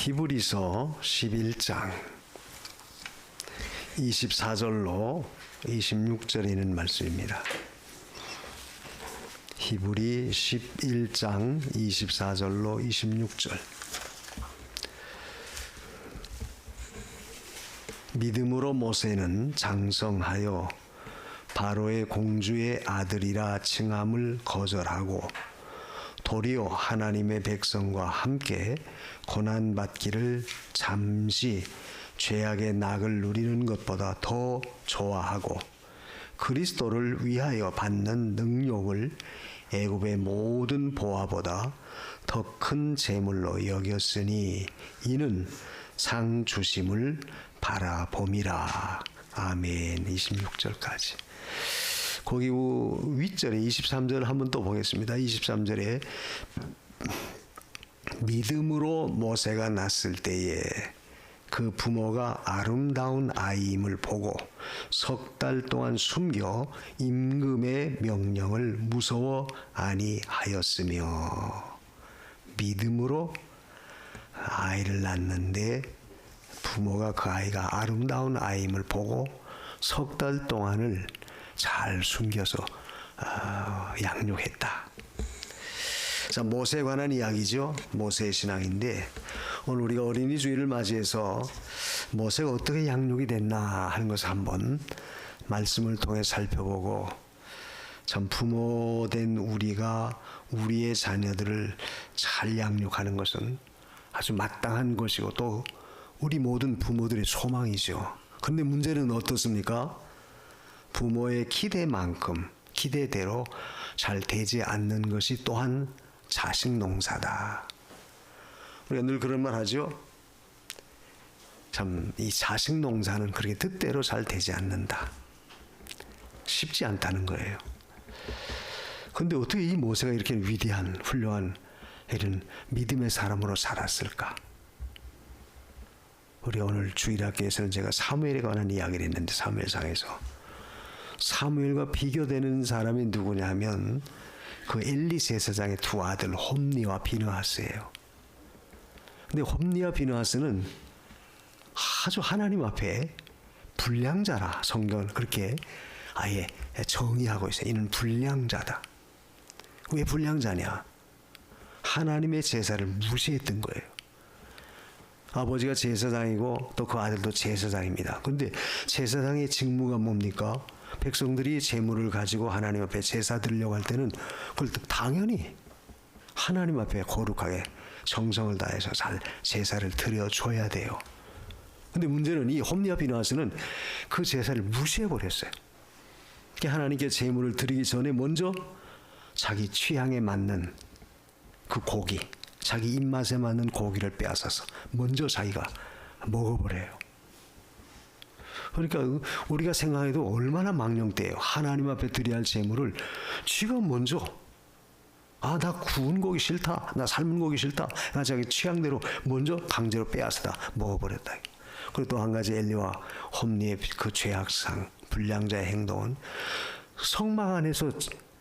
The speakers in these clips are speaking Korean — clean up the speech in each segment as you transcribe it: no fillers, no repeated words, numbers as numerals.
히브리서 11장 24절로 26절에 있는 말씀입니다. 히브리 11장 24절로 26절. 믿음으로 모세는 장성하여 바로의 공주의 아들이라 칭함을 거절하고 도리어 하나님의 백성과 함께 고난받기를 잠시 죄악의 낙을 누리는 것보다 더 좋아하고 그리스도를 위하여 받는 능욕을 애굽의 모든 보화보다 더 큰 재물로 여겼으니 이는 상 주심을 바라봄이라. 아멘. 26절까지. 거기 윗절에 23절 한번 또 보겠습니다. 23절에 믿음으로 모세가 낳았을 때에 그 부모가 아름다운 아이임을 보고 석 달 동안 숨겨 임금의 명령을 무서워 아니하였으며. 믿음으로 아이를 낳는데 부모가 그 아이가 아름다운 아이임을 보고 석 달 동안을 잘 숨겨서 양육했다. 자, 모세에 관한 이야기죠. 모세의 신앙인데 오늘 우리가 어린이 주일을 맞이해서 모세가 어떻게 양육이 됐나 하는 것을 한번 말씀을 통해 살펴보고, 참 부모된 우리가 우리의 자녀들을 잘 양육하는 것은 아주 마땅한 것이고 또 우리 모든 부모들의 소망이죠. 그런데 문제는 어떻습니까? 부모의 기대만큼 기대대로 잘 되지 않는 것이 또한 자식 농사다. 우리가 늘 그런 말 하죠. 참 이 자식 농사는 그렇게 뜻대로 잘 되지 않는다. 쉽지 않다는 거예요. 그런데 어떻게 이 모세가 이렇게 위대한 훌륭한 이런 믿음의 사람으로 살았을까? 우리 오늘 주일학교에서는 제가 사무엘에 관한 이야기를 했는데, 사무엘상에서 사무엘과 비교되는 사람이 누구냐 하면 그 엘리 제사장의 두 아들 홈니와 비느하스예요. 근데 홈니와 비느하스는 아주 하나님 앞에 불량자라 성경은 그렇게 아예 정의하고 있어요. 이는 불량자다. 왜 불량자냐? 하나님의 제사를 무시했던 거예요. 아버지가 제사장이고 또 그 아들도 제사장입니다. 그런데 제사장의 직무가 뭡니까? 백성들이 제물을 가지고 하나님 앞에 제사 드리려고 할 때는 그걸 당연히 하나님 앞에 거룩하게 정성을 다해서 잘 제사를 드려줘야 돼요. 근데 문제는 이 홈니와 비느하스는 그 제사를 무시해버렸어요. 하나님께 제물을 드리기 전에 먼저 자기 취향에 맞는 그 고기, 자기 입맛에 맞는 고기를 빼앗아서 먼저 자기가 먹어버려요. 그러니까 우리가 생각해도 얼마나 망령돼요. 하나님 앞에 드려야 할 제물을 쥐가 먼저 나 구운 고기 싫다, 나 삶은 고기 싫다, 나 자기 취향대로 먼저 강제로 빼앗아다 먹어버렸다. 그리고 또 한 가지 엘리와 홈니의 그 죄악상, 불량자의 행동은 성막 안에서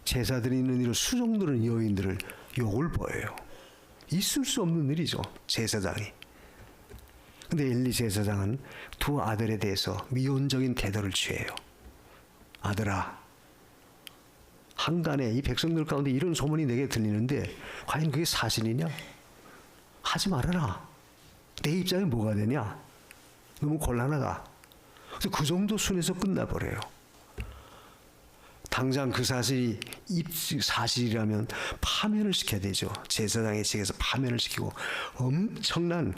제사 드리는 일을 수종드는 여인들을 욕을 보여요. 있을 수 없는 일이죠, 제사장이. 근데 엘리 제사장은 두 아들에 대해서 미온적인 태도를 취해요. 아들아, 한간에 이 백성들 가운데 이런 소문이 내게 들리는데 과연 그게 사실이냐? 하지 말아라. 내 입장에 뭐가 되냐? 너무 곤란하다. 그래서 그 정도 순에서 끝나버려요. 당장 그 사실이 사실이라면 파면을 시켜야 되죠. 제사장의 측에서 파면을 시키고 엄청난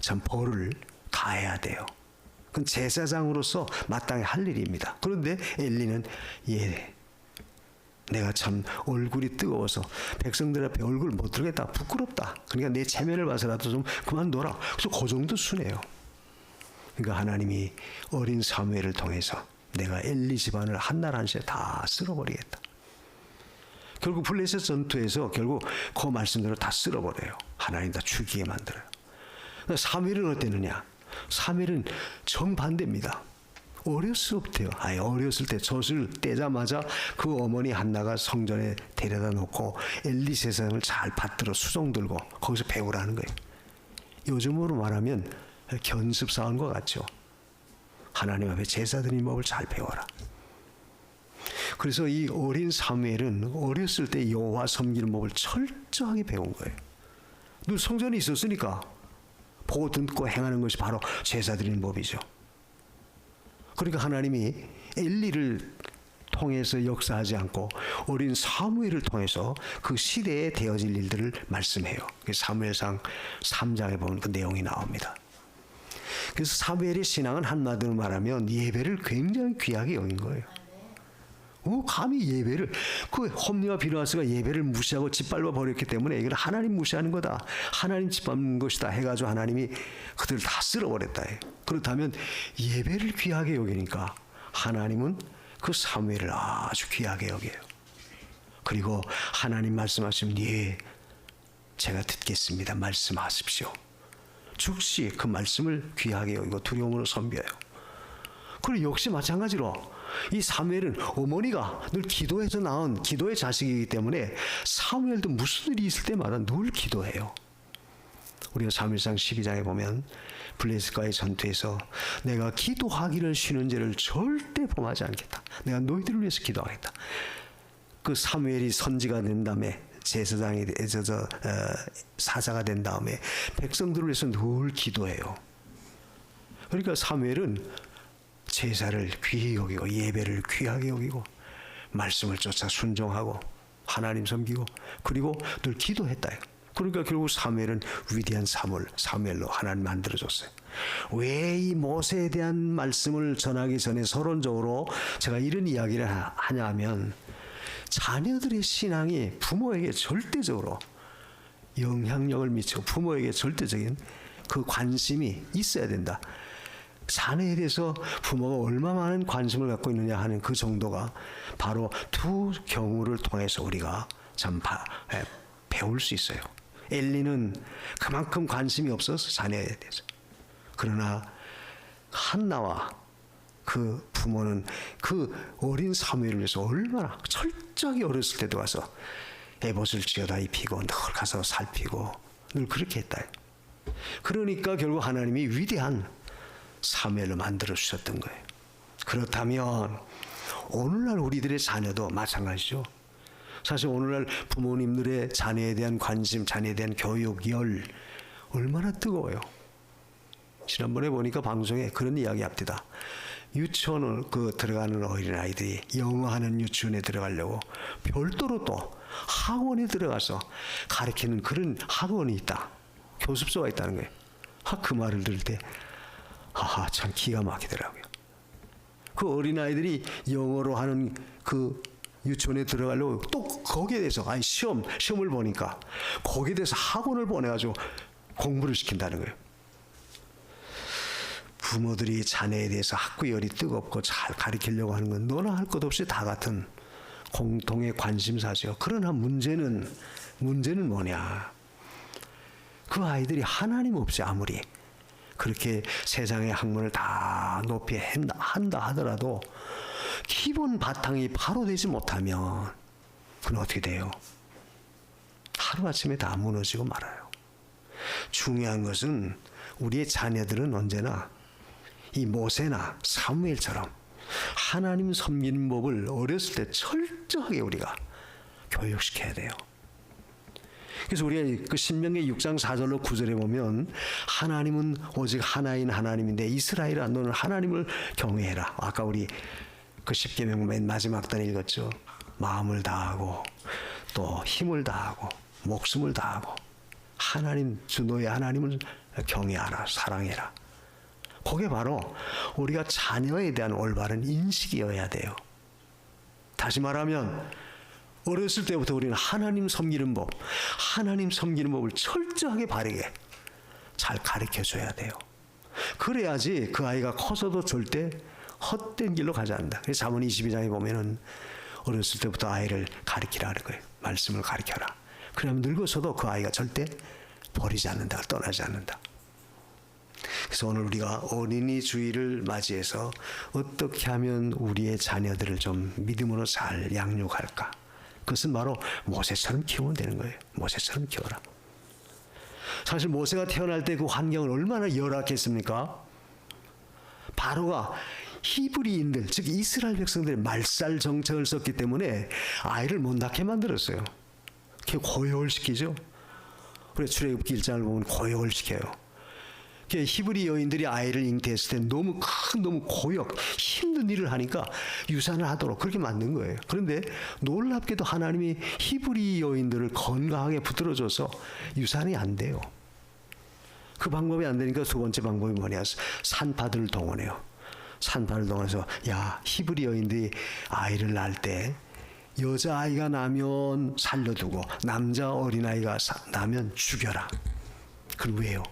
참 벌을 가해야 돼요. 그건 제사장으로서 마땅히 할 일입니다. 그런데 엘리는 내가 참 얼굴이 뜨거워서 백성들 앞에 얼굴 못 들겠다, 부끄럽다, 그러니까 내 체면을 봐서라도 좀 그만둬라. 그래서 그 정도 순해요. 그러니까 하나님이 어린 사무엘을 통해서 내가 엘리 집안을 한날 한시에 다 쓸어버리겠다. 결국 블레셋 전투에서 결국 그 말씀대로 다 쓸어버려요. 하나님 다 죽이게 만들어요. 사무엘은 어땠느냐? 사무엘은 정반대입니다. 어렸을 때요. 어렸을 때 젖을 떼자마자 그 어머니 한나가 성전에 데려다 놓고 엘리 제사장을 잘 받들어 수종 들고 거기서 배우라는 거예요. 요즘으로 말하면 견습사원과 같죠. 하나님 앞에 제사 드리는 법을 잘 배워라. 그래서 이 어린 사무엘은 어렸을 때 여호와 섬기는 법을 철저하게 배운 거예요. 늘 성전에 있었으니까 보고 듣고 행하는 것이 바로 제사 드리는 법이죠. 그러니까 하나님이 엘리를 통해서 역사하지 않고 어린 사무엘을 통해서 그 시대에 되어질 일들을 말씀해요. 사무엘상 3장에 보면 그 내용이 나옵니다. 그래서 사무엘의 신앙은 한마디로 말하면 예배를 굉장히 귀하게 여긴 거예요. 감히 예배를, 그 홈리와 비느하스가 예배를 무시하고 짓밟아 버렸기 때문에 이건 하나님 무시하는 거다, 하나님 짓밟는 것이다 해가지고 하나님이 그들을 다 쓸어버렸다 해요. 그렇다면 예배를 귀하게 여기니까 하나님은 그 사무엘을 아주 귀하게 여겨요. 그리고 하나님 말씀하시면 예, 제가 듣겠습니다, 말씀하십시오. 즉시 그 말씀을 귀하게 여기고 두려움으로 섬겨요. 그리고 역시 마찬가지로 이 사무엘은 어머니가 늘 기도해서 낳은 기도의 자식이기 때문에 사무엘도 무슨 일이 있을 때마다 늘 기도해요. 우리가 사무엘상 12장에 보면 블레셋과의 전투에서 내가 기도하기를 쉬는 죄를 절대 범하지 않겠다, 내가 너희들을 위해서 기도하겠다. 그 사무엘이 선지가 된 다음에 제사장이 사자가 된 다음에 백성들을 위해서 늘 기도해요. 그러니까 사무엘은 제사를 귀히 여기고 예배를 귀하게 여기고 말씀을 쫓아 순종하고 하나님 섬기고 그리고 늘 기도했다. 그러니까 결국 사무엘은 위대한 사무엘로 하나님 만들어줬어요. 왜 이 모세에 대한 말씀을 전하기 전에 서론적으로 제가 이런 이야기를 하냐 하면 자녀들의 신앙이 부모에게 절대적으로 영향력을 미치고 부모에게 절대적인 그 관심이 있어야 된다. 자녀에 대해서 부모가 얼마나 많은 관심을 갖고 있느냐 하는 그 정도가 바로 두 경우를 통해서 우리가 참 배울 수 있어요. 엘리는 그만큼 관심이 없어서 자녀에 대해서. 그러나 한나와 그 부모는 그 어린 사무엘을 위해서 얼마나 철저하게 어렸을 때도 가서 에봇을 쥐어다 입히고 늘 가서 살피고 늘 그렇게 했다. 그러니까 결국 하나님이 위대한 사무엘로 만들어 주셨던 거예요. 그렇다면 오늘날 우리들의 자녀도 마찬가지죠. 사실 오늘날 부모님들의 자녀에 대한 관심, 자녀에 대한 교육, 열 얼마나 뜨거워요. 지난번에 보니까 방송에 그런 이야기 합니다. 유치원을 들어가는 어린아이들이 영어하는 유치원에 들어가려고 별도로 또 학원에 들어가서 가르치는 그런 학원이 있다, 교습소가 있다는 거예요. 그 말을 들을 때 참 기가 막히더라고요. 그 어린아이들이 영어로 하는 그 유치원에 들어가려고 또 거기에 대해서 시험을 보니까 거기에 대해서 학원을 보내가지고 공부를 시킨다는 거예요. 부모들이 자녀에 대해서 학구열이 뜨겁고 잘 가르치려고 하는 건 너나 할 것 없이 다 같은 공통의 관심사죠. 그러나 문제는 뭐냐, 그 아이들이 하나님 없이 아무리 그렇게 세상의 학문을 다 높이 한다 하더라도 기본 바탕이 바로 되지 못하면 그건 어떻게 돼요? 하루아침에 다 무너지고 말아요. 중요한 것은 우리의 자녀들은 언제나 이 모세나 사무엘처럼 하나님 섬기는 법을 어렸을 때 철저하게 우리가 교육시켜야 돼요. 그래서 우리가 그 신명기 6장 4절로 9절에 보면 하나님은 오직 하나인 하나님인데 이스라엘아 너는 하나님을 경외해라. 아까 우리 그 십계명 맨 마지막 단 읽었죠. 마음을 다하고 또 힘을 다하고 목숨을 다하고 하나님 주 너의 하나님을 경외하라, 사랑해라. 그게 바로 우리가 자녀에 대한 올바른 인식이어야 돼요. 다시 말하면 어렸을 때부터 우리는 하나님 섬기는 법을 철저하게 바르게 잘 가르쳐줘야 돼요. 그래야지 그 아이가 커서도 절대 헛된 길로 가지 않는다. 그래서 잠언 22장에 보면은 어렸을 때부터 아이를 가르치라는 거예요. 말씀을 가르쳐라. 그러면 늙어서도 그 아이가 절대 버리지 않는다, 떠나지 않는다. 그래서 오늘 우리가 어린이 주일을 맞이해서 어떻게 하면 우리의 자녀들을 좀 믿음으로 잘 양육할까? 그것은 바로 모세처럼 키우면 되는 거예요. 모세처럼 키워라. 사실 모세가 태어날 때 그 환경은 얼마나 열악했습니까? 바로가 히브리인들, 즉 이스라엘 백성들의 말살 정책을 썼기 때문에 아이를 못 낳게 만들었어요. 그게 고역을 시키죠. 그래서 출애굽기 1장을 보면 고역을 시켜요. 히브리 여인들이 아이를 잉태했을 때 너무 고역, 힘든 일을 하니까 유산을 하도록 그렇게 만든 거예요. 그런데 놀랍게도 하나님이 히브리 여인들을 건강하게 붙들어줘서 유산이 안 돼요. 그 방법이 안 되니까 두 번째 방법이 뭐냐? 산파들을 동원해요. 산파를 동원해서 야, 히브리 여인들이 아이를 낳을 때 여자아이가 나면 살려두고 남자 어린아이가 나면 죽여라. 그럼 왜요?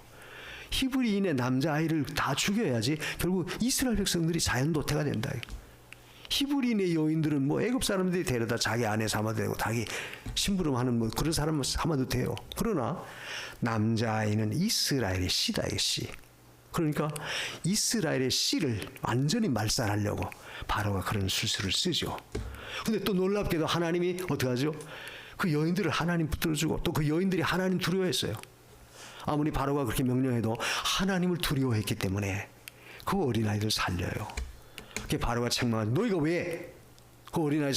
히브리인의 남자아이를 다 죽여야지 결국 이스라엘 백성들이 자연도태가 된다. 히브리인의 여인들은 뭐 애굽 사람들이 데려다 자기 아내 삼아도 되고 자기 심부름하는 뭐 그런 사람 삼아도 돼요. 그러나 남자아이는 이스라엘의 씨다. 씨. 그러니까 이스라엘의 씨를 완전히 말살하려고 바로가 그런 수술을 쓰죠. 근데 또 놀랍게도 하나님이 어떻게 하죠? 그 여인들을 하나님 붙들어주고 또 그 여인들이 하나님 두려워했어요. 아무리 바로가 그렇게 명령해도 하나님을 두려워했기 때문에 그 어린아이들 살려요. 그게 바로가 책망하죠. 너희가 왜 그 어린아이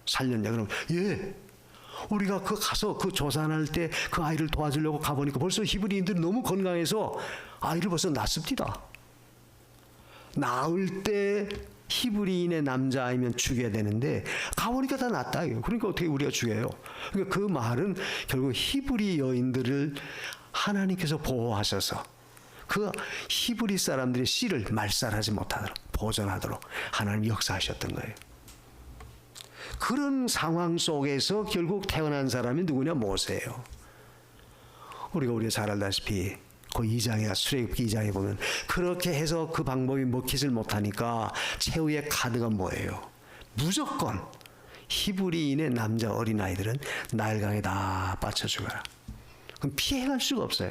살렸냐? 그러면 예, 우리가 그 가서 그 조산할 때 그 아이를 도와주려고 가보니까 벌써 히브리인들이 너무 건강해서 아이를 벌써 낳습니다. 낳을 때 히브리인의 남자아이면 죽여야 되는데 가보니까 다 낳다. 그러니까 어떻게 우리가 죽여요? 그러니까 그 말은 결국 히브리 여인들을 하나님께서 보호하셔서 그 히브리 사람들의 씨를 말살하지 못하도록 보존하도록 하나님 역사하셨던 거예요. 그런 상황 속에서 결국 태어난 사람이 누구냐? 모세예요. 우리가 잘 알다시피 그 2장에 출애굽기 2장에 보면 그렇게 해서 그 방법이 먹히질 못하니까 최후의 카드가 뭐예요? 무조건 히브리인의 남자 어린아이들은 나일강에 다 빠쳐 죽어라. 그럼 피해갈 수가 없어요.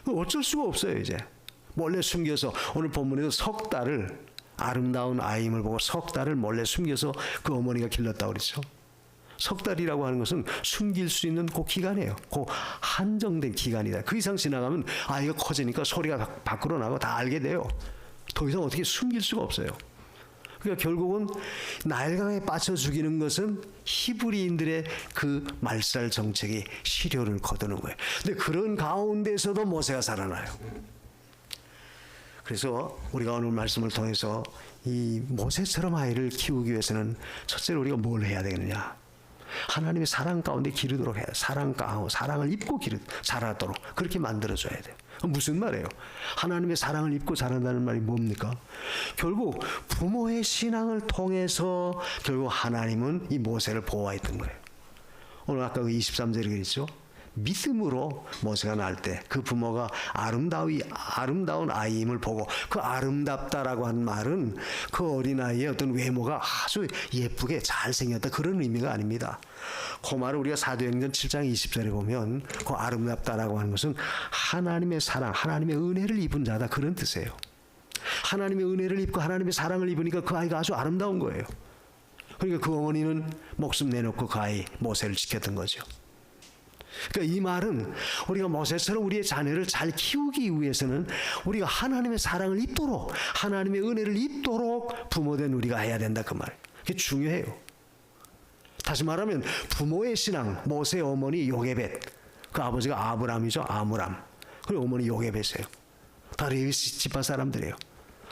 어쩔 수가 없어요. 이제 몰래 숨겨서 오늘 본문에도 석 달을 아름다운 아이임을 보고 석 달을 몰래 숨겨서 그 어머니가 길렀다고 그랬죠. 석 달이라고 하는 것은 숨길 수 있는 그 기간이에요. 그 한정된 기간이다. 그 이상 지나가면 아이가 커지니까 소리가 밖으로 나고 다 알게 돼요. 더 이상 어떻게 숨길 수가 없어요. 그러니까 결국은 나일강에 빠져 죽이는 것은 히브리인들의 그 말살 정책이 실효를 거두는 거예요. 근데 그런 가운데서도 모세가 살아나요. 그래서 우리가 오늘 말씀을 통해서 이 모세처럼 아이를 키우기 위해서는 첫째로 우리가 뭘 해야 되겠느냐? 하나님의 사랑 가운데 기르도록 해야 돼요. 사랑을 입고 자라도록 그렇게 만들어줘야 돼요. 무슨 말이에요? 하나님의 사랑을 입고 자란다는 말이 뭡니까? 결국 부모의 신앙을 통해서 결국 하나님은 이 모세를 보호했던 거예요. 오늘 아까 그 23절에 그랬죠? 믿음으로 모세가 낳을 때 그 부모가 아름다운 아이임을 보고 그 아름답다라고 한 말은 그 어린아이의 어떤 외모가 아주 예쁘게 잘생겼다 그런 의미가 아닙니다. 그 말을 우리가 사도행전 7장 20절에 보면 그 아름답다라고 하는 것은 하나님의 사랑, 하나님의 은혜를 입은 자다 그런 뜻이에요. 하나님의 은혜를 입고 하나님의 사랑을 입으니까 그 아이가 아주 아름다운 거예요. 그러니까 그 어머니는 목숨 내놓고 그 아이 모세를 지켰던 거죠. 그러니까 이 말은 우리가 모세처럼 우리의 자녀를 잘 키우기 위해서는 우리가 하나님의 사랑을 입도록 하나님의 은혜를 입도록 부모된 우리가 해야 된다 그 말. 그게 중요해요. 다시 말하면 부모의 신앙, 모세의 어머니 요게벳, 그 아버지가 아브람이죠. 아므람. 그리고 어머니 요게벳이에요. 다 레위 지파 사람들이에요.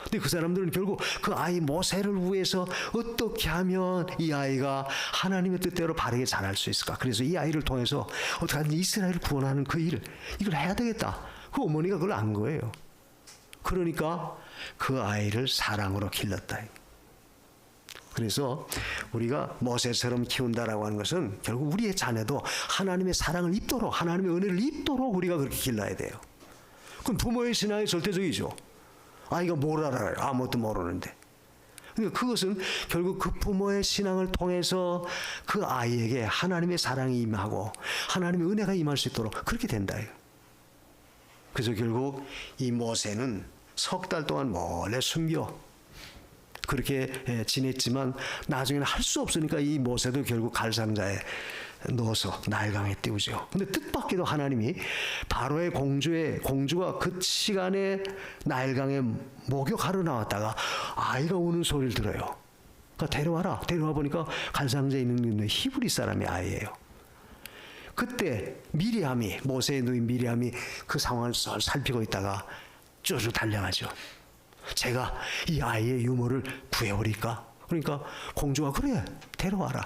근데 그 사람들은 결국 그 아이 모세를 위해서 어떻게 하면 이 아이가 하나님의 뜻대로 바르게 자랄 수 있을까? 그래서 이 아이를 통해서 어떻게 하든 이스라엘을 구원하는 그 일을 이걸 해야 되겠다. 그 어머니가 그걸 안 거예요. 그러니까 그 아이를 사랑으로 길렀다. 그래서 우리가 모세처럼 키운다라고 하는 것은 결국 우리의 자녀도 하나님의 사랑을 입도록 하나님의 은혜를 입도록 우리가 그렇게 길러야 돼요. 그럼 부모의 신앙이 절대적이죠. 아이가 뭘 알아요? 아무것도 모르는데. 그러니까 그것은 결국 그 부모의 신앙을 통해서 그 아이에게 하나님의 사랑이 임하고 하나님의 은혜가 임할 수 있도록 그렇게 된다. 그래서 결국 이 모세는 석 달 동안 몰래 숨겨 그렇게 지냈지만 나중에는 할 수 없으니까 이 모세도 결국 갈상자에 넣어서 나일강에 띄우죠. 근데 뜻밖에도 하나님이 바로의 공주가 그 시간에 나일강에 목욕하러 나왔다가 아이가 우는 소리를 들어요. 그러니까 데려와 보니까 갈상자에 있는 히브리 사람의 아이예요. 그때 모세의 누인 미리암이 그 상황을 살피고 있다가 쭈르 달려가죠. 제가 이 아이의 유모를 구해버릴까? 그러니까 공주가 그래, 데려와라.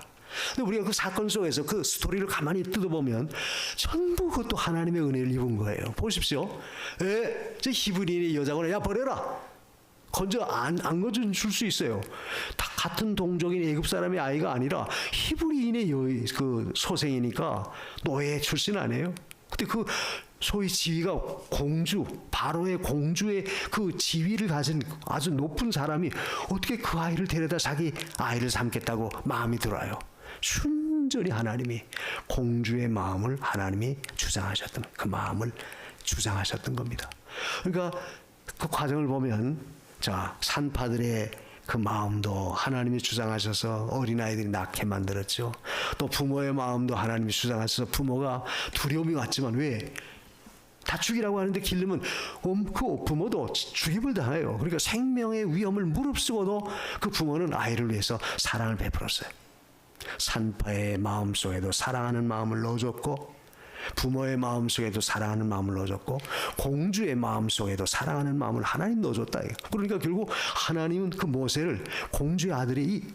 근데 우리가 그 사건 속에서 그 스토리를 가만히 뜯어보면 전부 그것도 하나님의 은혜를 입은 거예요. 보십시오. 저 히브리인의 여자가 야 버려라. 안 건져 줄 수 있어요. 다 같은 동족인 애굽 사람의 아이가 아니라 히브리인의 그 소생이니까 노예 출신 아니에요. 근데 그 소위 지위가 바로의 공주의 그 지위를 가진 아주 높은 사람이 어떻게 그 아이를 데려다 자기 아이를 삼겠다고 마음이 들어요. 순전히 하나님이 공주의 마음을 하나님이 주장하셨던 그 마음을 주장하셨던 겁니다. 그러니까 그 과정을 보면 자 산파들의 그 마음도 하나님이 주장하셔서 어린아이들이 낳게 만들었죠. 또 부모의 마음도 하나님이 주장하셔서 부모가 두려움이 왔지만 왜? 다 죽이라고 하는데 기르면 그 부모도 죽임을 당해요. 그러니까 생명의 위험을 무릅쓰고도 그 부모는 아이를 위해서 사랑을 베풀었어요. 산파의 마음속에도 사랑하는 마음을 넣어줬고 부모의 마음속에도 사랑하는 마음을 넣어줬고 공주의 마음속에도 사랑하는 마음을 하나님 넣어줬다. 그러니까 결국 하나님은 그 모세를 공주의 아들이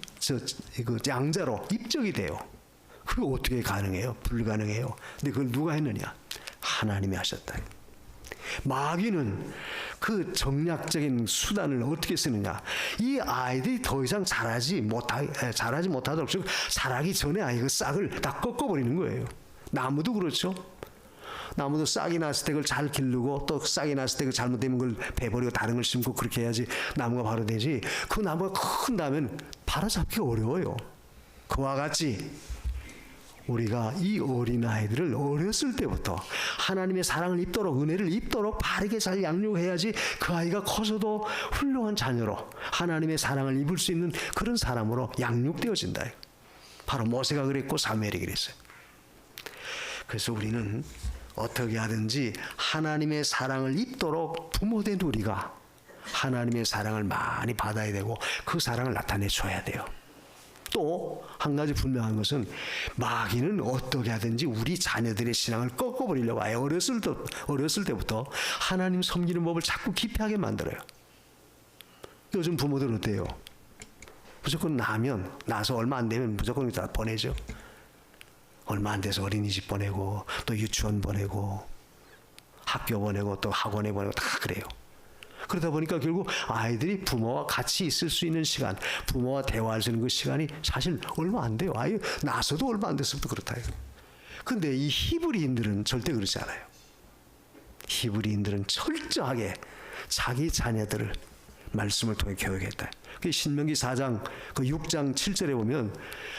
그 양자로 입적이 돼요. 그게 어떻게 가능해요? 불가능해요. 근데 그걸 누가 했느냐? 하나님이 하셨다. 마귀는 그 정략적인 수단을 어떻게 쓰느냐? 이 아이들이 더 이상 자라지 못하도록, 즉 자라기 전에 아이 그 싹을 다 꺾어버리는 거예요. 나무도 그렇죠. 나무도 싹이 났을 때 그걸 잘 기르고 또 싹이 났을 때 그 잘못되면 그걸 베버리고 다른 걸 심고 그렇게 해야지 나무가 바로 되지. 그 나무가 큰 다면 바로잡기가 어려워요. 그와 같이 우리가 이 어린아이들을 어렸을 때부터 하나님의 사랑을 입도록 은혜를 입도록 바르게 잘 양육해야지 그 아이가 커서도 훌륭한 자녀로 하나님의 사랑을 입을 수 있는 그런 사람으로 양육되어진다. 바로 모세가 그랬고 사무엘이 그랬어요. 그래서 우리는 어떻게 하든지 하나님의 사랑을 입도록 부모된 우리가 하나님의 사랑을 많이 받아야 되고 그 사랑을 나타내줘야 돼요. 또 한 가지 분명한 것은 마귀는 어떻게 하든지 우리 자녀들의 신앙을 꺾어버리려고 아예 어렸을 때부터 하나님 섬기는 법을 자꾸 기피하게 만들어요. 요즘 부모들 어때요? 무조건 나서 얼마 안 되면 무조건 다 보내죠. 얼마 안 돼서 어린이집 보내고 또 유치원 보내고 학교 보내고 또 학원에 보내고 다 그래요. 그러다 보니까 결국 아이들이 부모와 같이 있을 수 있는 시간, 부모와 대화할 수 있는 그 시간이 사실 얼마 안 돼요. 아예 나서도 얼마 안 됐을 때 그렇다. 근데 이 히브리인들은 절대 그렇지 않아요. 히브리인들은 철저하게 자기 자녀들을 말씀을 통해 교육했다. 신명기 4장 그 6장 7절에 보면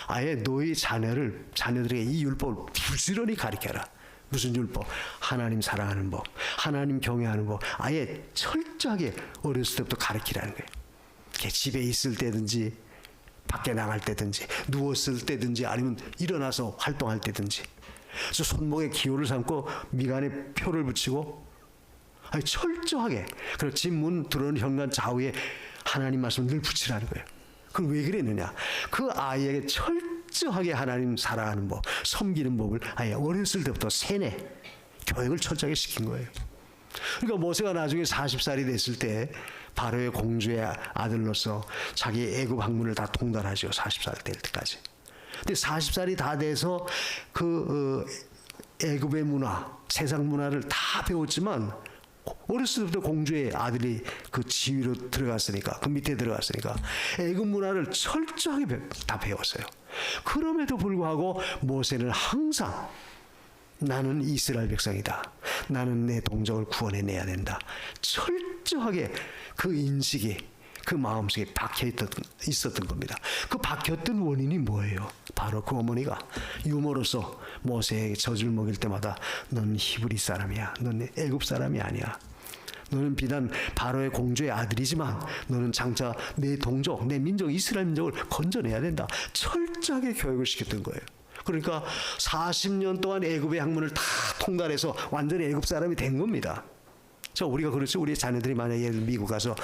아예 너희 자녀들에게 이 율법을 부지런히 가르쳐라. 무슨 율법? 하나님 사랑하는 법, 하나님 경외하는 법, 아예 철저하게 어렸을 때부터 가르치라는 거예요. 집에 있을 때든지 밖에 나갈 때든지 누웠을 때든지 아니면 일어나서 활동할 때든지 그래서 손목에 기호를 삼고 미간에 표를 붙이고 철저하게 그리고 집 문 들어오는 현관 좌우에 하나님 말씀을 늘 붙이라는 거예요. 그럼 왜 그랬느냐? 그 아이에게 철저하게 하나님 사랑하는 법, 섬기는 법을 아예 어렸을 때부터 세뇌, 교육을 철저하게 시킨 거예요. 그러니까 모세가 나중에 40살이 됐을 때 바로의 공주의 아들로서 자기 애굽 학문을 다 통달하죠. 40살 될 때까지. 근데 40살이 다 돼서 그 애굽의 문화, 세상 문화를 다 배웠지만 어렸을 때부터 공주의 아들이 그 지위로 들어갔으니까 그 밑에 들어갔으니까 애굽 문화를 철저하게 다 배웠어요. 그럼에도 불구하고 모세는 항상 나는 이스라엘 백성이다. 나는 내 동족을 구원해내야 된다. 철저하게 그 인식이 그 마음속에 박혀 있었던 겁니다. 그 박혔던 원인이 뭐예요? 바로 그 어머니가 유모로서 모세에게 젖을 먹일 때마다 너는 히브리 사람이야. 너는 애굽 사람이 아니야. 너는 비단 바로의 공주의 아들이지만 너는 장차 내 동족, 내 민족 이스라엘 민족을 건져내야 된다. 철저하게 교육을 시켰던 거예요. 그러니까 40년 동안 애굽의 학문을 다 통달해서 완전히 애굽 사람이 된 겁니다. 우리가 그렇죠. 우리 자녀들이 만약에 미국 가서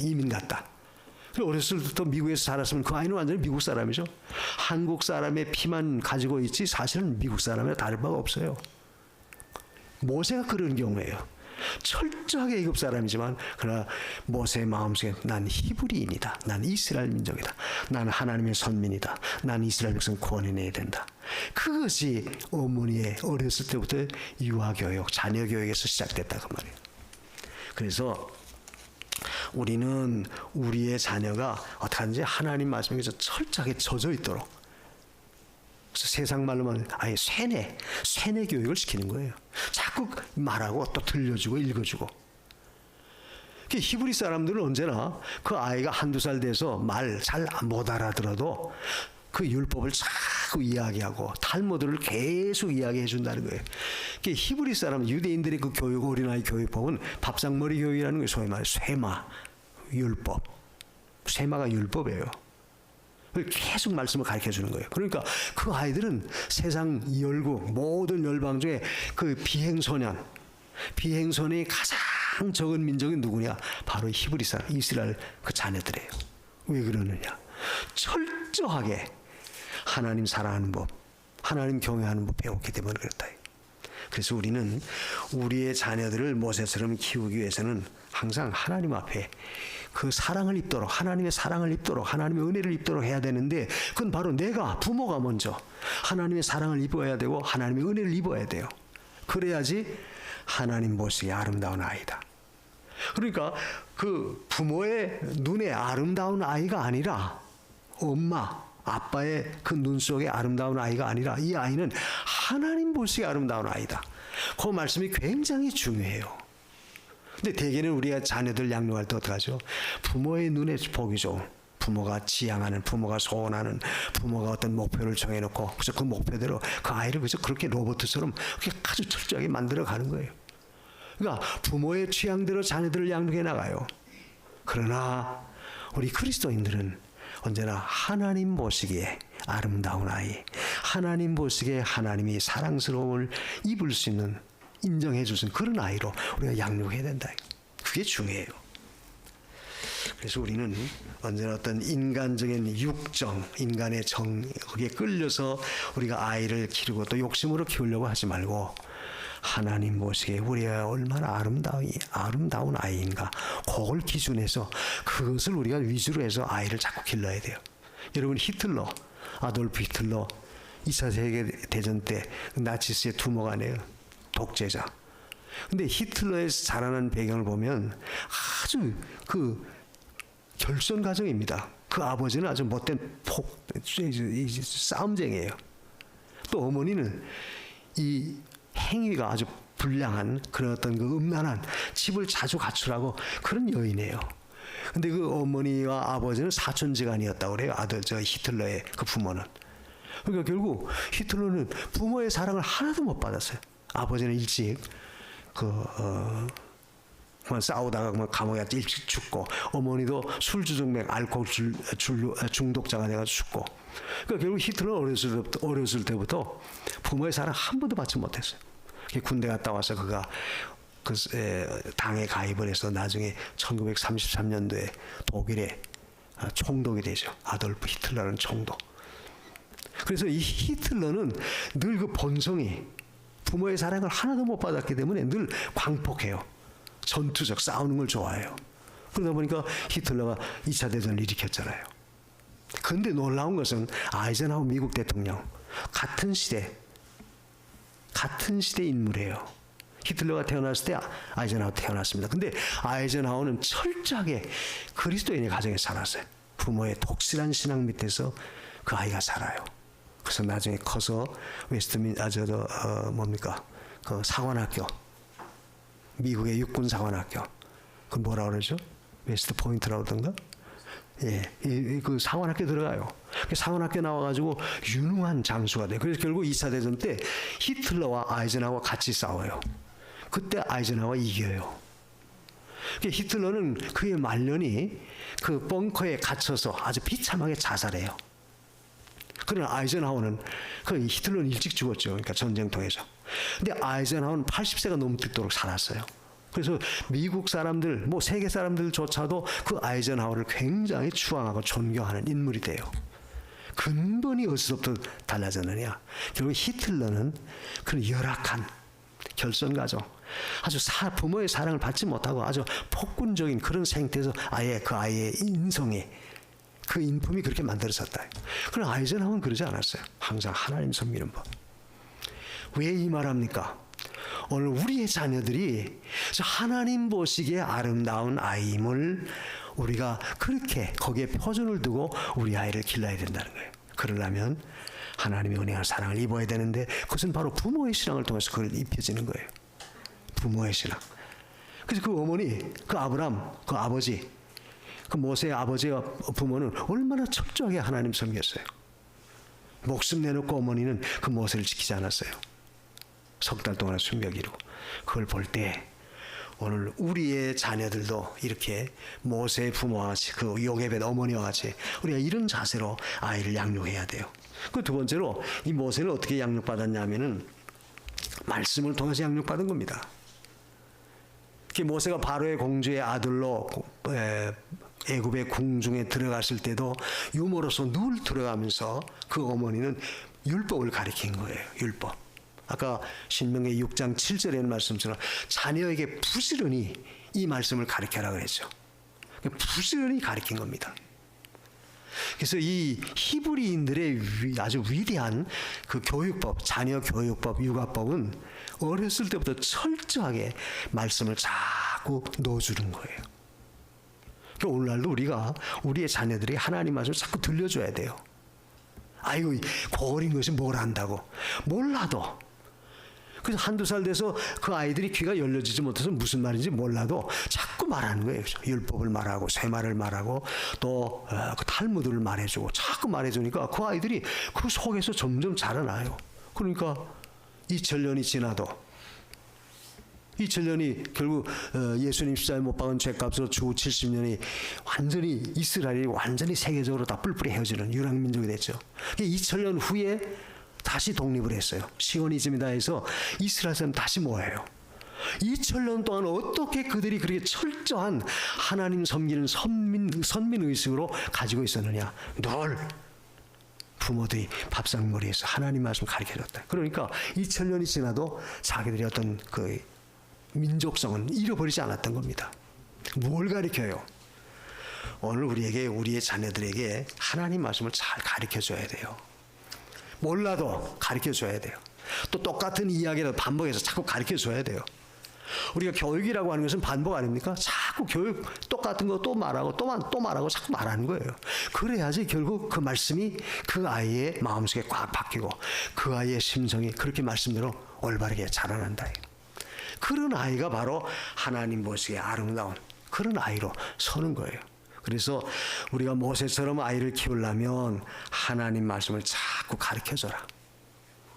이민 갔다. 어렸을 때부터 미국에서 자랐으면 그 아이는 완전히 미국 사람이죠. 한국 사람의 피만 가지고 있지 사실은 미국 사람이랑 다를 바가 없어요. 모세가 그런 경우예요. 철저하게 애굽 사람이지만 그러나 모세의 마음속에 난 히브리인이다. 난 이스라엘 민족이다. 난 하나님의 선민이다. 난 이스라엘 백성 구원해내야 된다. 그것이 어머니의 어렸을 때부터 유아교육, 자녀교육에서 시작됐다 그 말이에요. 그래서 우리는 우리의 자녀가 어떻게 하는지 하나님 말씀에 철저하게 젖어 있도록, 그래서 세상 말로만 아예 세뇌 교육을 시키는 거예요. 자꾸 말하고 또 들려주고 읽어주고. 히브리 사람들은 언제나 그 아이가 한두 살 돼서 말 잘 못 알아들어도 그 율법을 자꾸 이야기하고 탈무드를 계속 이야기해 준다는 거예요. 히브리 사람, 유대인들의 그 교육, 어린아이 교육법은 밥상머리 교육이라는 거예요. 소위 말해 쇠마 율법. 쇠마가 율법이에요. 계속 말씀을 가르쳐 주는 거예요. 그러니까 그 아이들은 세상 열국 모든 열방 중에 그 비행소년이 가장 적은 민족이 누구냐? 바로 히브리 사람, 이스라엘 그 자녀들이에요. 왜 그러느냐? 철저하게 하나님 사랑하는 법, 하나님 경외하는 법 배웠기 때문에 그렇다. 그래서 우리는 우리의 자녀들을 모세처럼 키우기 위해서는 항상 하나님 앞에 그 사랑을 입도록, 하나님의 사랑을 입도록, 하나님의 은혜를 입도록 해야 되는데, 그건 바로 내가, 부모가 먼저 하나님의 사랑을 입어야 되고 하나님의 은혜를 입어야 돼요. 그래야지 하나님 보시기에 아름다운 아이다. 그러니까 그 부모의 눈에 아름다운 아이가 아니라 엄마, 아빠의 그 눈 속에 아름다운 아이가 아니라 이 아이는 하나님 보시기에 아름다운 아이다. 그 말씀이 굉장히 중요해요. 근데 대개는 우리가 자녀들 양육할 때 어떻게 하죠? 부모의 눈에 보기 좋은, 부모가 지향하는, 부모가 소원하는, 부모가 어떤 목표를 정해놓고 그래서 그 목표대로 그 아이를 그래서 그렇게 로봇처럼 그렇게 아주 철저하게 만들어가는 거예요. 그러니까 부모의 취향대로 자녀들을 양육해 나가요. 그러나 우리 그리스도인들은 언제나 하나님 보시기에 아름다운 아이, 하나님 보시기에 하나님이 사랑스러움을 입을 수 있는, 인정해 주신 그런 아이로 우리가 양육해야 된다. 그게 중요해요. 그래서 우리는 언제나 어떤 인간적인 육정, 인간의 거기에 끌려서 우리가 아이를 기르고 또 욕심으로 키우려고 하지 말고 하나님 보시기에 우리가 얼마나 아름다운 아이인가, 그걸 기준해서 그것을 우리가 위주로 해서 아이를 자꾸 길러야 돼요. 여러분, 아돌프 히틀러 2차 세계대전 때 나치스의 두모가네요. 독재자. 근데 히틀러에서 자라난 배경을 보면 아주 그 결선 가정입니다. 그 아버지는 아주 못된 싸움쟁이에요. 또 어머니는 이 행위가 아주 불량한 그런 어떤 그 음란한 집을 자주 갖추라고 그런 여인이에요. 근데 그 어머니와 아버지는 사촌지간이었다고 그래요. 히틀러의 그 부모는. 그러니까 결국 히틀러는 부모의 사랑을 하나도 못 받았어요. 아버지는 일찍 싸우다가 감옥에 일찍 죽고, 어머니도 술주정맥 알코올 중독자가 돼가지고 죽고. 그러니까 결국 히틀러는 어렸을 때부터 부모의 사랑 한 번도 받지 못했어요. 군대 갔다 와서 그가 당에 가입을 해서 나중에 1933년도에 독일에 총독이 되죠. 아돌프 히틀러라는 총독. 그래서 이 히틀러는 늘 그 본성이 부모의 사랑을 하나도 못 받았기 때문에 늘 광폭해요. 전투적, 싸우는 걸 좋아해요. 그러다 보니까 히틀러가 2차 대전을 일으켰잖아요. 그런데 놀라운 것은 아이젠하워 미국 대통령, 같은 시대 인물이에요. 히틀러가 태어났을 때 아이젠하워 태어났습니다. 근데 아이젠하워는 철저하게 그리스도인의 가정에 살았어요. 부모의 독실한 신앙 밑에서 그 아이가 살아요. 그래서 나중에 커서 그 사관학교, 미국의 육군 사관학교, 그 뭐라 그러죠? 웨스트 포인트라고 하던가? 예, 그 사관학교 들어가요. 사관학교 나와가지고 유능한 장수가 돼요. 그래서 결국 2차 대전 때 히틀러와 아이젠하워가 같이 싸워요. 그때 아이젠하워가 이겨요. 히틀러는 그의 말년이 그 벙커에 갇혀서 아주 비참하게 자살해요. 그러나 아이젠하워는 그 히틀러는 일찍 죽었죠. 그러니까 전쟁통에서. 근데 아이젠하워는 80세가 넘도록 살았어요. 그래서 미국 사람들, 뭐 세계 사람들조차도 그 아이젠하워를 굉장히 추앙하고 존경하는 인물이 돼요. 근본이 어디서부터 달라졌느냐? 결국 히틀러는 그런 열악한 결선 과정, 아주 부모의 사랑을 받지 못하고 아주 폭군적인 그런 생태에서 아예 그 아이의 인성에 그 인품이 그렇게 만들어졌다. 그러나 아이젠하워는 그러지 않았어요. 항상 하나님 섬기는 법. 왜 이 말합니까? 오늘 우리의 자녀들이 하나님 보시기에 아름다운 아이임을 우리가 그렇게 거기에 표준을 두고 우리 아이를 길러야 된다는 거예요. 그러려면 하나님의 은혜와 사랑을 입어야 되는데 그것은 바로 부모의 신앙을 통해서 그걸 입혀지는 거예요. 부모의 신앙. 그래서 그 어머니, 그 아브람, 그 아버지, 그 모세의 아버지와 부모는 얼마나 철저하게 하나님 섬겼어요. 목숨 내놓고 어머니는 그 모세를 지키지 않았어요. 석 달 동안 순벽 이루고. 그걸 볼 때 오늘 우리의 자녀들도 이렇게 모세의 부모와 같이 그 요게벳 어머니와 같이 우리가 이런 자세로 아이를 양육해야 돼요. 그 두 번째로 이 모세는 어떻게 양육받았냐면은 말씀을 통해서 양육받은 겁니다. 모세가 바로의 공주의 아들로 애굽의 궁중에 들어갔을 때도 유모로서 늘 들어가면서 그 어머니는 율법을 가르친 거예요. 율법. 아까 신명기 6장 7절에 말씀처럼 자녀에게 부지런히 이 말씀을 가르쳐라 그랬죠. 부지런히 가르친 겁니다. 그래서 이 히브리인들의 아주 위대한 그 교육법, 자녀 교육법, 육아법은 어렸을 때부터 철저하게 말씀을 자꾸 넣어주는 거예요. 그러니까 오늘날도 우리가 우리의 자녀들이 하나님 말씀을 자꾸 들려줘야 돼요. 아이고 고어린 것이 뭘 안다고. 몰라도. 그래서 한두 살 돼서 그 아이들이 귀가 열려지지 못해서 무슨 말인지 몰라도 자꾸 말하는 거예요. 율법을 말하고 쇠말을 말하고 또 그 탈무드를 말해주고 자꾸 말해주니까 그 아이들이 그 속에서 점점 자라나요. 그러니까 2000년이 지나도 2000년이 결국 예수님 십자가에 못 박은 죄값으로 주후 70년이 완전히 이스라엘이 완전히 세계적으로 다 뿔뿔이 헤어지는 유랑민족이 됐죠. 2000년 후에 다시 독립을 했어요. 시오니즘이다 해서 이스라엘 사람 다시 모여요. 2000년 동안 어떻게 그들이 그렇게 철저한 하나님 섬기는 선민의식으로 가지고 있었느냐. 늘 부모들이 밥상머리에서 하나님 말씀 가르쳐줬다. 그러니까 2000년이 지나도 자기들이 어떤 그 민족성은 잃어버리지 않았던 겁니다. 뭘 가르쳐요? 오늘 우리의 자녀들에게 하나님 말씀을 잘 가르쳐줘야 돼요. 몰라도 가르쳐줘야 돼요. 또 똑같은 이야기를 반복해서 자꾸 가르쳐줘야 돼요. 우리가 교육이라고 하는 것은 반복 아닙니까? 자꾸 교육 똑같은 거 또 말하고 또 말하고 자꾸 말하는 거예요. 그래야지 결국 그 말씀이 그 아이의 마음속에 꽉 박히고 그 아이의 심성이 그렇게 말씀대로 올바르게 자라난다. 그런 아이가 바로 하나님 보시기에 아름다운 그런 아이로 서는 거예요. 그래서 우리가 모세처럼 아이를 키우려면 하나님 말씀을 자꾸 가르쳐줘라.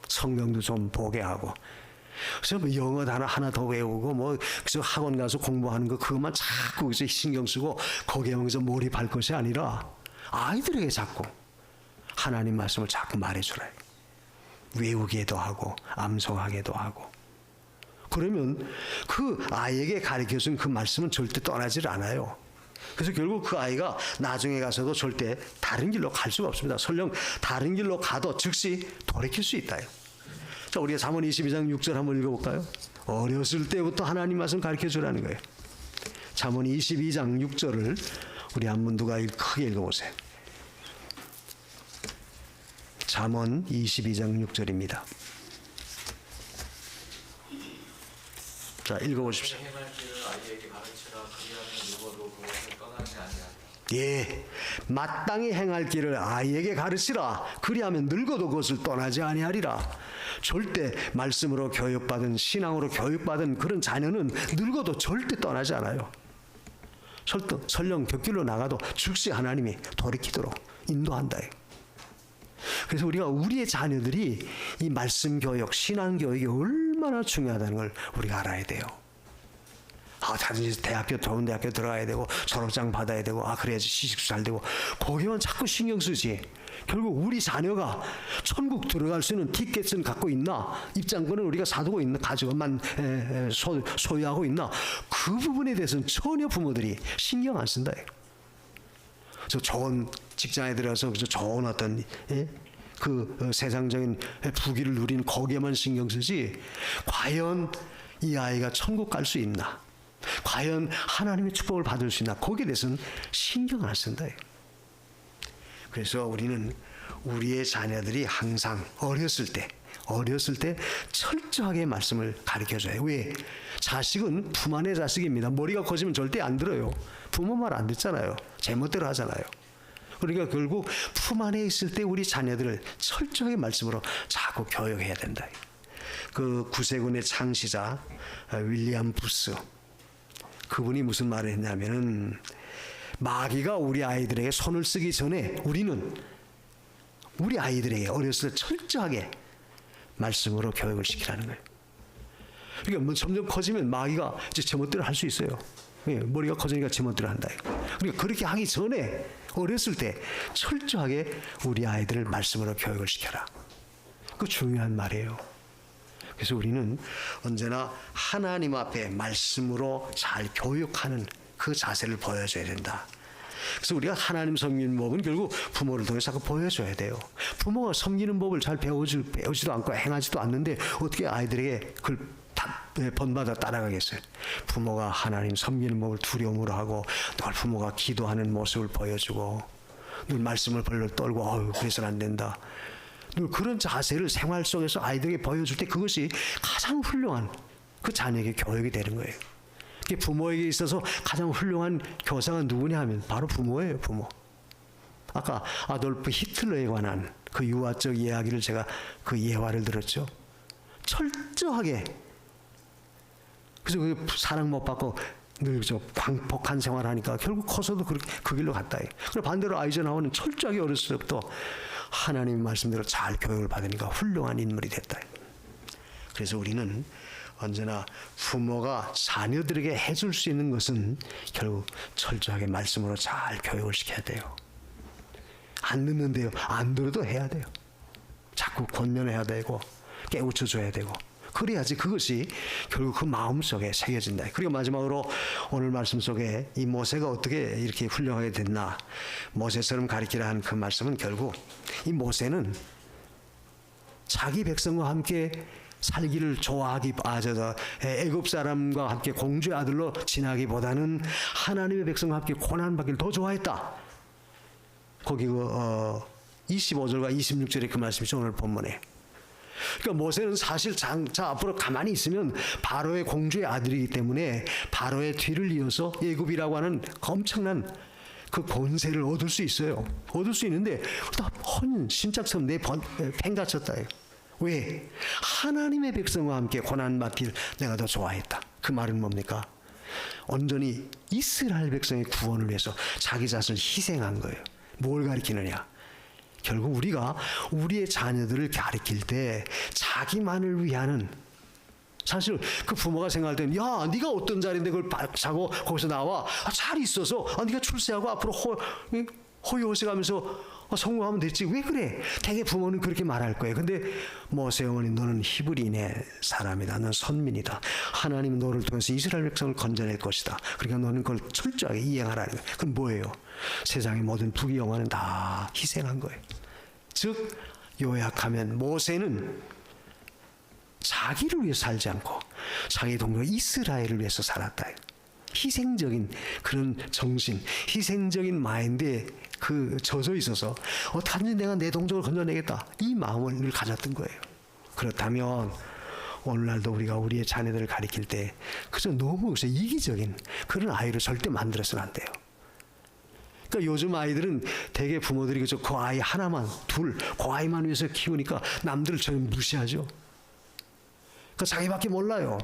성경도 좀 보게 하고. 그래서 뭐 영어 단어 하나 더 외우고 뭐 그래서 학원 가서 공부하는 거 그것만 자꾸 그래서 신경 쓰고 거기에 여기서 몰입할 것이 아니라 아이들에게 자꾸 하나님 말씀을 자꾸 말해주라. 외우기도 하고 암송하기도 하고. 그러면 그 아이에게 가르쳐준 그 말씀은 절대 떠나질 않아요. 그래서 결국 그 아이가 나중에 가서도 절대 다른 길로 갈 수가 없습니다. 설령 다른 길로 가도 즉시 돌이킬 수 있다. 자, 우리가 잠언 22장 6절 한번 읽어볼까요? 어렸을 때부터 하나님 말씀 가르쳐주라는 거예요. 잠언 22장 6절을 우리 한번 누가 크게 읽어보세요. 잠언 22장 6절입니다. 자, 읽어보십시오. 예, 마땅히 행할 길을 아이에게 가르치라. 그리하면 늙어도 그것을 떠나지 아니하리라. 절대 말씀으로 교육받은 신앙으로 교육받은 그런 자녀는 늙어도 절대 떠나지 않아요. 설령 곁길로 나가도 즉시 하나님이 돌이키도록 인도한다. 그래서 우리가 우리의 자녀들이 이 말씀 교육, 신앙 교육이 얼마나 중요하다는 걸 우리가 알아야 돼요. 다든지 대학교, 좋은 대학교 들어가야 되고 졸업장 받아야 되고 그래야지 시집도 잘 되고 거기만 자꾸 신경 쓰지. 결국 우리 자녀가 천국 들어갈 수 있는 티켓은 갖고 있나, 입장권은 우리가 사두고 있나, 가져만 소유하고 있나, 그 부분에 대해서는 전혀 부모들이 신경 안 쓴다. 저 좋은 직장에 들어가서 좋은 어떤 그 세상적인 부귀를 누리는 거기에만 신경 쓰지, 과연 이 아이가 천국 갈 수 있나, 과연 하나님의 축복을 받을 수 있나, 거기에 대해서는 신경 안 쓴다. 그래서 우리는 우리의 자녀들이 항상 어렸을 때 철저하게 말씀을 가르쳐줘요. 왜? 자식은 품 안의 자식입니다. 머리가 커지면 절대 안 들어요. 부모 말 안 듣잖아요. 제멋대로 하잖아요. 그러니까 결국 품 안에 있을 때 우리 자녀들을 철저하게 말씀으로 자꾸 교육해야 된다. 그 구세군의 창시자 윌리엄 부스, 그분이 무슨 말을 했냐면은, 마귀가 우리 아이들에게 손을 쓰기 전에 우리는 우리 아이들에게 어렸을 때 철저하게 말씀으로 교육을 시키라는 거예요. 그러니까 뭐 점점 커지면 마귀가 이제 제멋대로 할 수 있어요. 머리가 커지니까 제멋대로 한다. 그러니까 그렇게 하기 전에 어렸을 때 철저하게 우리 아이들을 말씀으로 교육을 시켜라. 그 중요한 말이에요. 그래서 우리는 언제나 하나님 앞에 말씀으로 잘 교육하는 그 자세를 보여줘야 된다. 그래서 우리가 하나님 섬기는 법은 결국 부모를 통해서 자꾸 보여줘야 돼요. 부모가 섬기는 법을 잘 배우지도 않고 행하지도 않는데 어떻게 아이들에게 그걸 번받아 따라가겠어요? 부모가 하나님 섬기는 법을 두려움으로 하고, 늘 부모가 기도하는 모습을 보여주고, 늘 말씀을 벌벌 떨고 그래서는 안 된다, 늘 그런 자세를 생활 속에서 아이들에게 보여줄 때 그것이 가장 훌륭한 그 자녀에게 교육이 되는 거예요. 부모에게 있어서 가장 훌륭한 교사가 누구냐 하면 바로 부모예요. 부모. 아까 아돌프 히틀러에 관한 그 유아적 이야기를 제가 그 예화를 들었죠. 철저하게, 그래서 그 사랑 못 받고 늘 광폭한 생활하니까 결국 커서도 그 길로 갔다. 그리고 반대로 아이젠하워는 철저하게 어렸을 때부터 하나님 말씀대로 잘 교육을 받으니까 훌륭한 인물이 됐다. 그래서 우리는 언제나 부모가 자녀들에게 해줄 수 있는 것은 결국 철저하게 말씀으로 잘 교육을 시켜야 돼요. 안 듣는데요. 안 들어도 해야 돼요. 자꾸 권면해야 되고 깨우쳐줘야 되고, 그래야지 그것이 결국 그 마음속에 새겨진다. 그리고 마지막으로 오늘 말씀 속에 이 모세가 어떻게 이렇게 훌륭하게 됐나, 모세처럼 가르치라 한 그 말씀은 결국 이 모세는 자기 백성과 함께 살기를 좋아하기, 애굽 사람과 함께 공주의 아들로 지나기보다는 하나님의 백성과 함께 고난받기를 더 좋아했다. 거기 25절과 26절에 그 말씀이죠, 오늘 본문에. 그러니까 모세는 사실 자 앞으로 가만히 있으면 바로의 공주의 아들이기 때문에 바로의 뒤를 이어서 애굽이라고 하는 엄청난 그 권세를 얻을 수 있어요. 얻을 수 있는데 헌 신짝처럼 내 팽가쳤다. 왜? 하나님의 백성과 함께 고난받기를 내가 더 좋아했다. 그 말은 뭡니까? 온전히 이스라엘 백성의 구원을 위해서 자기 자신을 희생한 거예요. 뭘 가리키느냐? 결국 우리가 우리의 자녀들을 가르칠 때 자기만을 위하는, 사실 그 부모가 생각할 때는 야, 네가 어떤 자리인데 그걸 자고 거기서 나와, 잘 있어서 네가 출세하고 앞으로 호의호식하면서 성공하면 됐지, 왜 그래? 대개 부모는 그렇게 말할 거예요. 근데 모세 어머니, 너는 히브리인의 사람이다. 너는 선민이다. 하나님은 너를 통해서 이스라엘 백성을 건져낼 것이다. 그러니까 너는 그걸 철저하게 이행하라는 거예요. 그건 뭐예요? 세상의 모든 부귀 영화는 다 희생한 거예요. 즉 요약하면 모세는 자기를 위해서 살지 않고 자기 동료 이스라엘을 위해서 살았다. 희생적인 그런 정신, 희생적인 마인드에 그 젖어 있어서 어떻게든지 내가 내 동족을 건져내겠다, 이 마음을 늘 가졌던 거예요. 그렇다면 오늘날도 우리가 우리의 자녀들을 가리킬 때 그저 너무 이기적인 그런 아이를 절대 만들어서는 안 돼요. 그러니까 요즘 아이들은 대개 부모들이 그저 그 아이 하나만, 둘, 그 아이만 위해서 키우니까 남들을 전혀 무시하죠. 그러니까 자기밖에 몰라요.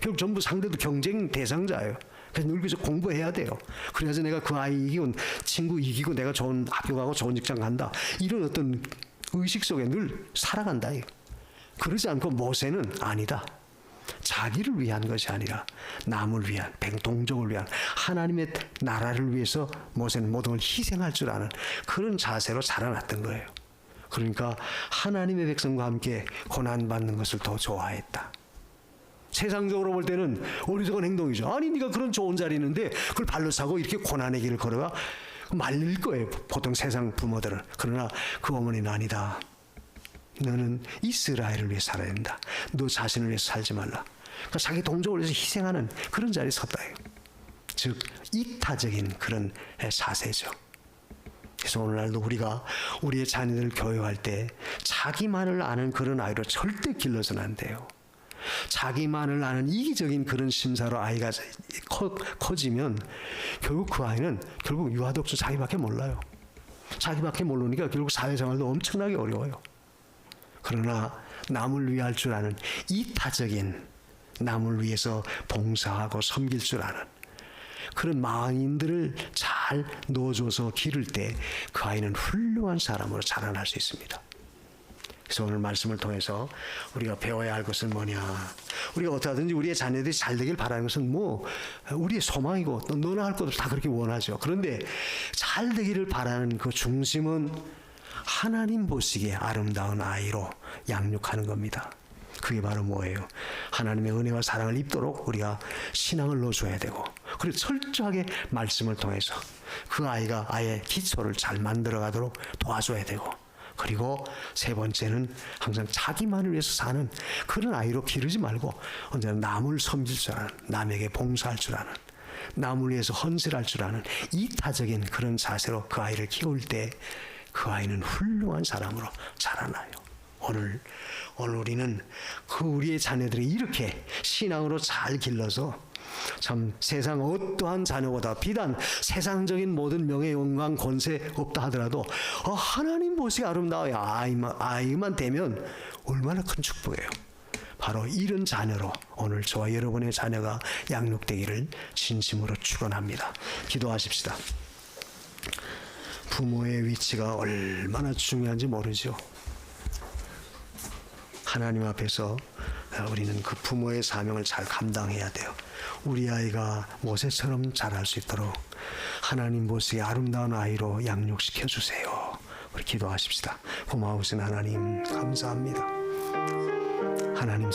결국 전부 상대도 경쟁 대상자예요. 그래서 늘 그저 공부해야 돼요. 그래서 내가 그 아이 이기고, 친구 이기고, 내가 좋은 학교 가고 좋은 직장 간다, 이런 어떤 의식 속에 늘 살아간다. 그러지 않고 모세는 아니다. 자기를 위한 것이 아니라 남을 위한, 동족을 위한, 하나님의 나라를 위해서 모세는 모든 걸 희생할 줄 아는 그런 자세로 자라났던 거예요. 그러니까 하나님의 백성과 함께 고난받는 것을 더 좋아했다. 세상적으로 볼 때는 어리석은 행동이죠. 아니 네가 그런 좋은 자리 있는데 그걸 발로 차고 이렇게 고난의 길을 걸어가 말릴 거예요. 보통 세상 부모들은. 그러나 그 어머니는 아니다. 너는 이스라엘을 위해 살아야 된다. 너 자신을 위해서 살지 말라. 그러니까 자기 동족을 위해서 희생하는 그런 자리에 섰다요. 즉 이타적인 그런 자세죠. 그래서 오늘날도 우리가 우리의 자녀들을 교육할 때 자기만을 아는 그런 아이로 절대 길러서는 안 돼요. 자기만을 아는 이기적인 그런 심사로 아이가 커지면 결국 그 아이는 결국 유아독자 자기밖에 몰라요. 자기밖에 모르니까 결국 사회생활도 엄청나게 어려워요. 그러나 남을 위할 줄 아는 이타적인, 남을 위해서 봉사하고 섬길 줄 아는 그런 마인들을 잘 넣어줘서 기를 때 그 아이는 훌륭한 사람으로 자라날 수 있습니다. 그래서 오늘 말씀을 통해서 우리가 배워야 할 것은 뭐냐, 우리가 어떻게 하든지 우리의 자녀들이 잘 되길 바라는 것은 뭐 우리의 소망이고 또 너나 할 것도 다 그렇게 원하죠. 그런데 잘 되기를 바라는 그 중심은 하나님 보시기에 아름다운 아이로 양육하는 겁니다. 그게 바로 뭐예요? 하나님의 은혜와 사랑을 입도록 우리가 신앙을 넣어줘야 되고, 그리고 철저하게 말씀을 통해서 그 아이가 아예 기초를 잘 만들어가도록 도와줘야 되고, 그리고 세 번째는 항상 자기만을 위해서 사는 그런 아이로 기르지 말고 언제나 남을 섬길 줄 아는, 남에게 봉사할 줄 아는, 남을 위해서 헌신할 줄 아는 이타적인 그런 자세로 그 아이를 키울 때 그 아이는 훌륭한 사람으로 자라나요. 오늘 우리는 그 우리의 자녀들이 이렇게 신앙으로 잘 길러서 참 세상 어떠한 자녀보다 비단 세상적인 모든 명예, 영광, 권세 없다 하더라도 하나님 보시기 아름다워요. 아이만 되면 얼마나 큰 축복이에요. 바로 이런 자녀로 오늘 저와 여러분의 자녀가 양육되기를 진심으로 축원합니다. 기도하십시다. 부모의 위치가 얼마나 중요한지 모르죠. 하나님 앞에서 우리는 그 부모의 사명을 잘 감당해야 돼요. 우리 아이가 모세처럼 자랄 수 있도록 하나님 보시기에 아름다운 아이로 양육시켜 주세요. 우리 기도하십시다. 고마우신 하나님 감사합니다. 하나님